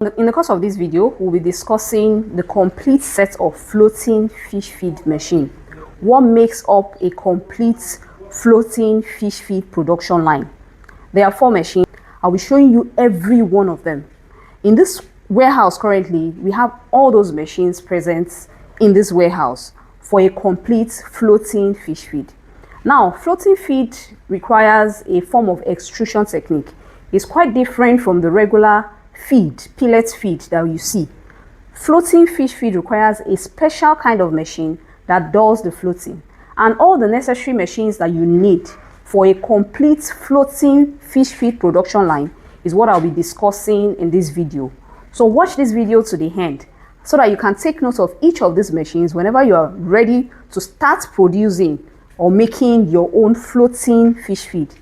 In the course of this video, we'll be discussing the complete set of floating fish feed machine. What makes up a complete floating fish feed production line? There are 4 machines. I'll be showing you every one of them. In this warehouse currently, we have all those machines present in this warehouse for a complete floating fish feed. Now, floating feed requires a form of extrusion technique. It's quite different from the regular feed, pellet feed that you see. Floating fish feed requires a special kind of machine that does the floating, and all the necessary machines that you need for a complete floating fish feed production line is what I'll be discussing in this video. So watch this video to the end so that you can take note of each of these machines whenever you are ready to start producing or making your own floating fish feed.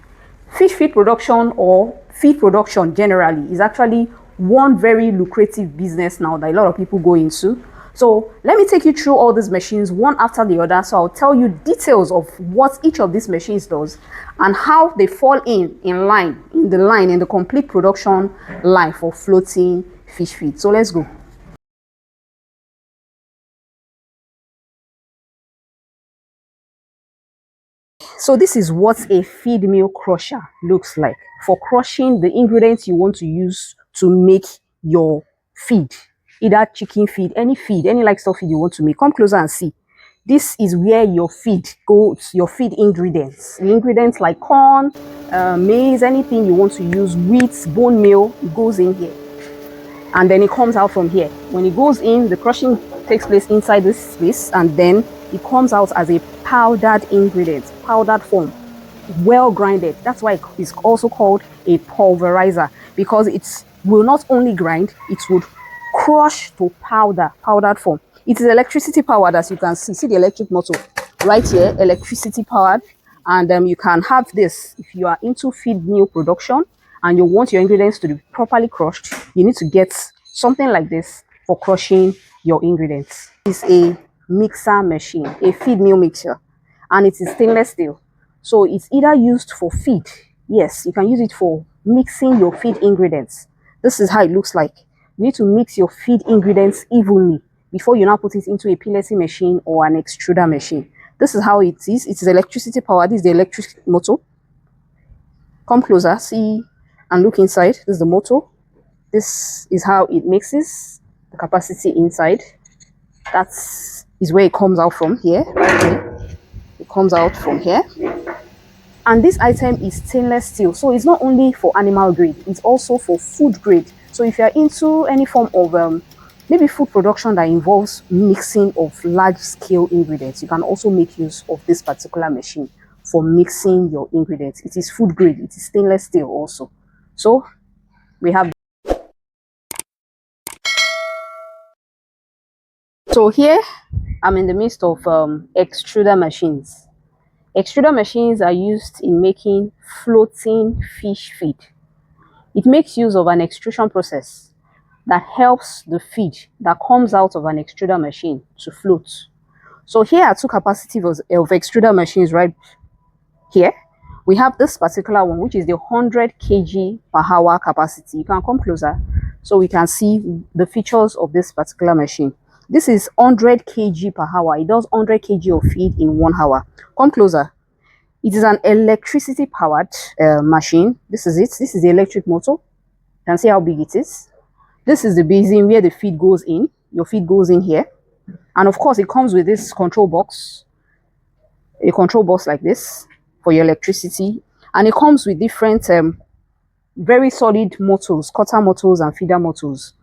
Fish feed production, or feed production generally, is actually one very lucrative business now that a lot of people go into. So let me take you through all these machines one after the other. So I'll tell you details of what each of these machines does and how they fall in the complete production line for floating fish feed. So let's go. So this is what a feed mill crusher looks like for crushing the ingredients you want to use to make your feed, either chicken feed, any livestock feed you want to make. Come closer and see. This is where your feed goes, your feed ingredients. The ingredients like corn, maize, anything you want to use, wheat, bone meal, it goes in here. And then it comes out from here. When it goes in, the crushing takes place inside this space, and then it comes out as a powdered ingredient, powdered form, well grinded. That's why it's also called a pulverizer, because it will not only grind, it would crush to powdered form. It is electricity powered, as you can see the electric motor right here, electricity powered. And you can have this if you are into feed meal production and you want your ingredients to be properly crushed. You need to get something like this for crushing your ingredients. It's a mixer machine, a feed meal mixer, and it is stainless steel. So it's either used for feed. Yes, you can use it for mixing your feed ingredients. This is how it looks like. You need to mix your feed ingredients evenly before you now put it into a pelleting machine or an extruder machine. This is how it is. It is electricity powered. This is the electric motor. Come closer, see and look inside. This is the motor. This is how it mixes the capacity inside. That is where it comes out from here, right here. It comes out from here. And this item is stainless steel, so it's not only for animal grade, it's also for food grade. So if you're into any form of maybe food production that involves mixing of large scale ingredients, you can also make use of this particular machine for mixing your ingredients. It is food grade, it is stainless steel also. So we have. So here I'm in the midst of extruder machines. Extruder machines are used in making floating fish feed. It makes use of an extrusion process that helps the feed that comes out of an extruder machine to float. So here are 2 capacities of extruder machines right here. We have this particular one, which is the 100 kg per hour capacity. You can come closer so we can see the features of this particular machine. This is 100 kg per hour. It does 100 kg of feed in 1 hour. Come closer. It is an electricity powered machine. This is it. This is the electric motor. You can see how big it is. This is the basin where the feed goes in. Your feed goes in here. And of course, it comes with this control box. A control box like this for your electricity. And it comes with different very solid motors, cutter motors and feeder motors.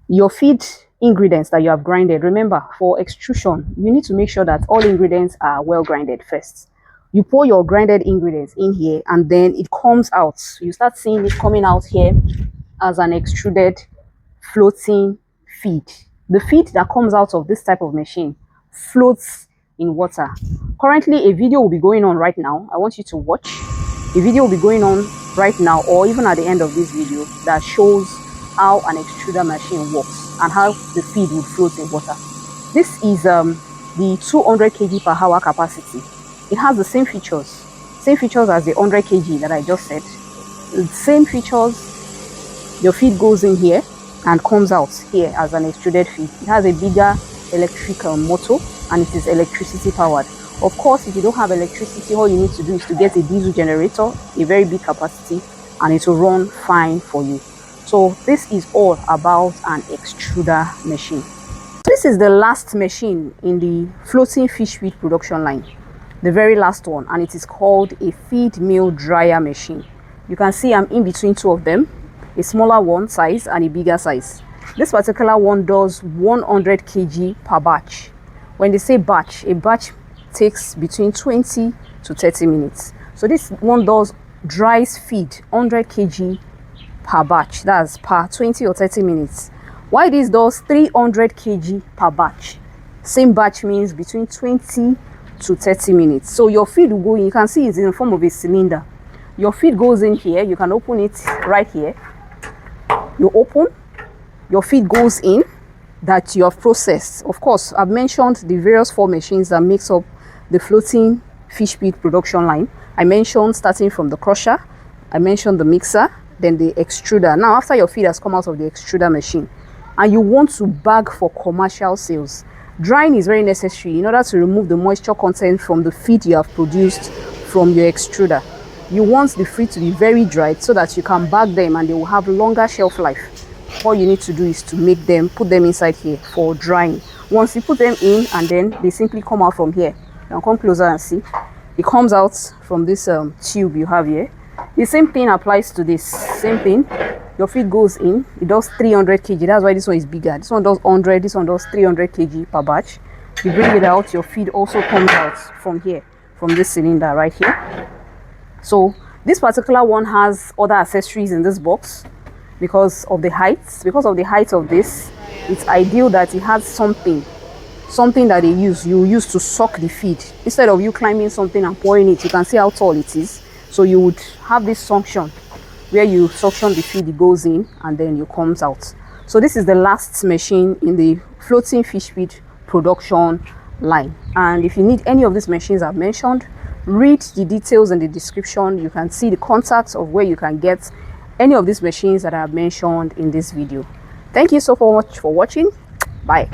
Your feed ingredients that you have grinded, remember, for extrusion, you need to make sure that all ingredients are well grinded first. You pour your grinded ingredients in here, and then it comes out. You start seeing it coming out here as an extruded floating feed. The feed that comes out of this type of machine floats in water. Currently, a video will be going on right now. I want you to watch. A video will be going on right now, or even at the end of this video, that shows how an extruder machine works and how the feed will float in water. This is the 200 kg per hour capacity. It has the same features as the 100 kg that I just said. The same features. Your feed goes in here. and comes out here as an extruded feed. It has a bigger electrical motor and it is electricity powered. Of course, if you don't have electricity, all you need to do is to get a diesel generator, a very big capacity, and it will run fine for you. So this is all about an extruder machine. This is the last machine in the floating fish feed production line, the very last one, and it is called a feed mill dryer machine. You can see I'm in between two of them, a smaller one size and a bigger size. This particular one does 100 kg per batch. When they say batch, a batch takes between 20 to 30 minutes. So this one does dries feed 100 kg per batch, that's per 20 or 30 minutes. Why this does 300 kg per batch? Same batch means between 20 to 30 minutes. So your feed will go in, you can see it's in the form of a cylinder. Your feed goes in here, you can open it right here. You open, your feed goes in that you have processed. Of course, I've mentioned the various 4 machines that makes up the floating fish feed production line. I mentioned starting from the crusher, I mentioned the mixer, then the extruder. Now, after your feed has come out of the extruder machine and you want to bag for commercial sales, drying is very necessary in order to remove the moisture content from the feed you have produced from your extruder. You want the feed to be very dried so that you can bag them and they will have longer shelf life. All you need to do is to make them, put them inside here for drying. Once you put them in and then they simply come out from here. Now come closer and see. It comes out from this tube you have here. The same thing applies to this. Same thing. Your feed goes in. It does 300 kg. That's why this one is bigger. This one does 100. This one does 300 kg per batch. You bring it out. Your feed also comes out from here, from this cylinder right here. So this particular one has other accessories in this box because of the height. Because of the height of this, it's ideal that it has something that you use to suck the feed. Instead of you climbing something and pouring it, you can see how tall it is. So you would have this suction where you suction the feed, it goes in and then it comes out. So this is the last machine in the floating fish feed production line. And if you need any of these machines I've mentioned, read the details in the description. You can see the contacts of where you can get any of these machines that I have mentioned in this video. Thank you so much for watching. Bye.